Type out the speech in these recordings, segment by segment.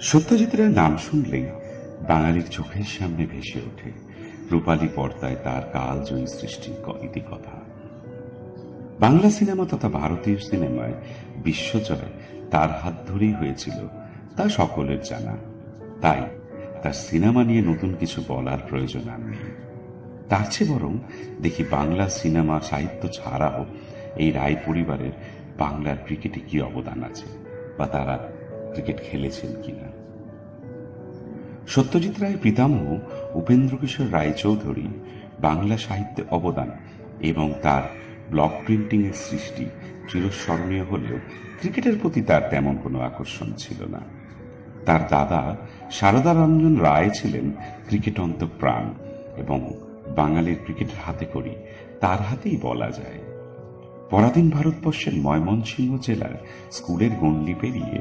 সত্যজিৎ রায়ের নাম শুনলেই বাঙালির চোখের সামনে ভেসে ওঠে রূপালী পর্দায় তার কালজয়ী সৃষ্টির ইতিকথা। বাংলা সিনেমা তথা ভারতীয় সিনেমায় বিশ্বজয় তার হাত ধরেই হয়েছিল, তা সকলের জানা। তাই তার সিনেমা নিয়ে নতুন কিছু বলার প্রয়োজন আর নেই। তার চেয়ে বরং দেখি বাংলা সিনেমা সাহিত্য ছাড়াও এই রায় পরিবারের বাংলার ক্রিকেটে কি অবদান আছে, বা তারা ক্রিকেট খেলেছেন কিনা। সত্যজিৎ রায়ের পিতামহ উপেন্দ্র কিশোর রায়চৌধুরী বাংলা সাহিত্যে অবদান এবং তার ব্লক প্রিন্টিং এর সৃষ্টি চিরস্মরণীয় হলেও ক্রিকেটের প্রতি তার তেমন কোনো আকর্ষণ ছিল না। তার দাদা সারদা রঞ্জন রায় ছিলেন ক্রিকেট অন্তঃপ্রাণ এবং বাঙালির ক্রিকেটের হাতে করি তার হাতেই বলা যায়। পরাধীন ভারতবর্ষের ময়মনসিংহ জেলার স্কুলের গণ্ডি পেরিয়ে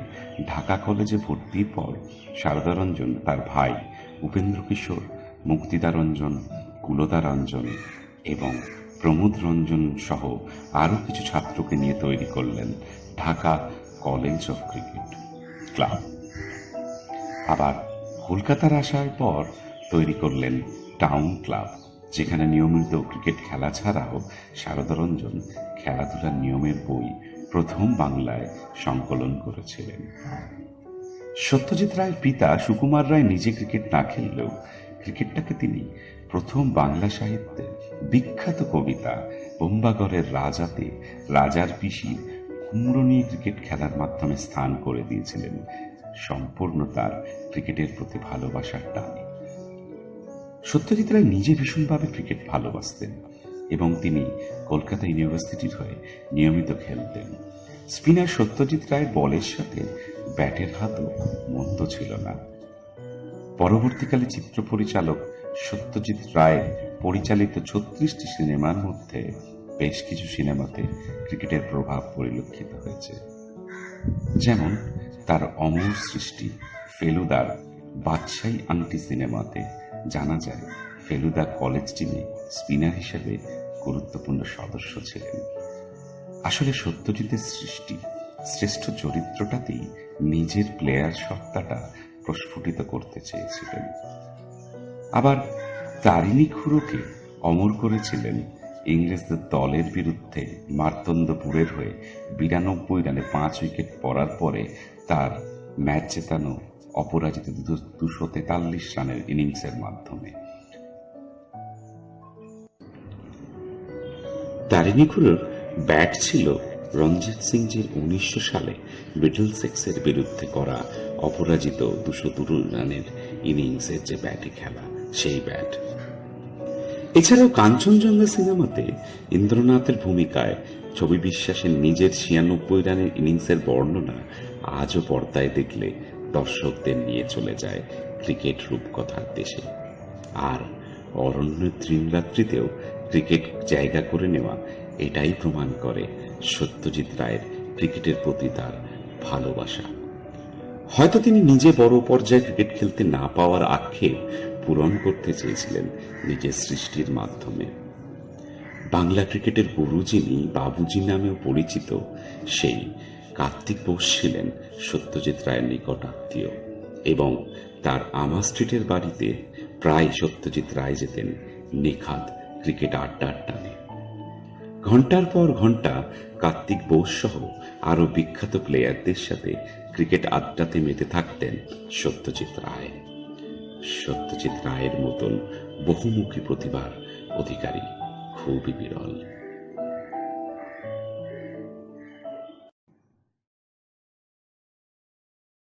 ঢাকা কলেজে ভর্তির পর সারদা রঞ্জন তার ভাই উপেন্দ্র কিশোর, মুক্তিদা রঞ্জন, কুলদা রঞ্জন এবং প্রমোদ রঞ্জন সহ আরও কিছু ছাত্রকে নিয়ে তৈরি করলেন Dhaka college of cricket club. আবার কলকাতার আসার পর তৈরি করলেন টাউন ক্লাব, যেখানে নিয়মিত ক্রিকেট খেলা ছাড়াও সারদা রঞ্জন খেলাধুলার নিয়মের বই প্রথম বাংলায় সংকলন করেছিলেন। সত্যজিৎ রায়ের পিতা সুকুমার রায় নিজে ক্রিকেট না খেললেও ক্রিকেটটাকে তিনি প্রথম বাংলা সাহিত্যে বিখ্যাত কবিতা বোম্বাগড়ের রাজাতে রাজার পিসির কুমড়ো নিয়ে ক্রিকেট খেলার মাধ্যমে স্থান করে দিয়েছিলেন, সম্পূর্ণ তার ক্রিকেটের প্রতি ভালোবাসার টানে। সত্যজিৎ রায় নিজে ভীষণভাবে ক্রিকেট ভালোবাসতেন এবং তিনি কলকাতা ইউনিভার্সিটির হয়ে নিয়মিত খেলতেন। স্পিনার সত্যজিৎ রায়ের বলের সাথে ব্যাটের হাতও মন্দ ছিল না। পরবর্তীকালে চিত্র পরিচালক সত্যজিৎ রায়ের পরিচালিত 36টি সিনেমার মধ্যে বেশ কিছু সিনেমাতে ক্রিকেটের প্রভাব পরিলক্ষিত হয়েছে, যেমন তার অমর সৃষ্টি ফেলুদার বাদশাহী আংটি সিনেমাতে জানা যায় ফেলুদা কলেজ টিমে স্পিনার হিসেবে গুরুত্বপূর্ণ সদস্য ছিলেন। আসলে সত্যজিতের সৃষ্টি শ্রেষ্ঠ চরিত্রটাতেই নিজের প্লেয়ার সত্তাটা প্রস্ফুটিত করতে চেয়েছিলেন। আবার তারিণী খুড়োকে অমর করেছিলেন ইংরেজদের দলের বিরুদ্ধে মার্তণ্ডপুরের হয়ে 92 রানে 5 উইকেট পড়ার পরে তার ম্যাচ জেতানো অপরাজিত 243 রানের ইনিংসের মাধ্যমে। তারিণী খুড়োর ব্যাট ছিল রঞ্জিত সিংজির 1900 সালে মিডলসেক্সের বিরুদ্ধে করা অপরাজিত 202 রানের ইনিংসের যে ব্যাটে খেলা, সেই ব্যাট। এছাড়াও কাঞ্চনজঙ্ঘা সিনেমাতে ইন্দ্রনাথের ভূমিকায় ছবি বিশ্বাসের নিজের 96 রানের ইনিংসের বর্ণনা আজও পর্দায় দেখলে দর্শকদের নিয়ে চলে যায় ক্রিকেট রূপকথার দেশে। আর অরণ্য তৃণরাত্রিতেও ক্রিকেট জায়গা করে নেওয়া এটাই প্রমাণ করে সত্যজিৎ রায়ের ক্রিকেটের প্রতি তার ভালোবাসা। হয়তো তিনি নিজে বড় পর্যায়ে ক্রিকেট খেলতে না পাওয়ার আক্ষেপ পূরণ করতে চেয়েছিলেন নিজের সৃষ্টির মাধ্যমে। বাংলা ক্রিকেটের গুরু যিনি বাবুজি নামেও পরিচিত, সেই কার্তিক বোস ছিলেন সত্যজিৎ রায়ের নিকট আত্মীয় এবং তার আমা স্ট্রিটের বাড়িতে প্রায় সত্যজিৎ রায় যেতেন নিখাদ ক্রিকেট আড্ডার টানে। ঘন্টার পর ঘন্টা কার্তিক বোস সহ আরো বিখ্যাত প্লেয়ারদের সাথে ক্রিকেট আড্ডাতে মেতে থাকতেন সত্যজিৎ রায়। সত্যজিৎ রায়ের মতন বহুমুখী প্রতিভার অধিকারী খুবই বিরল।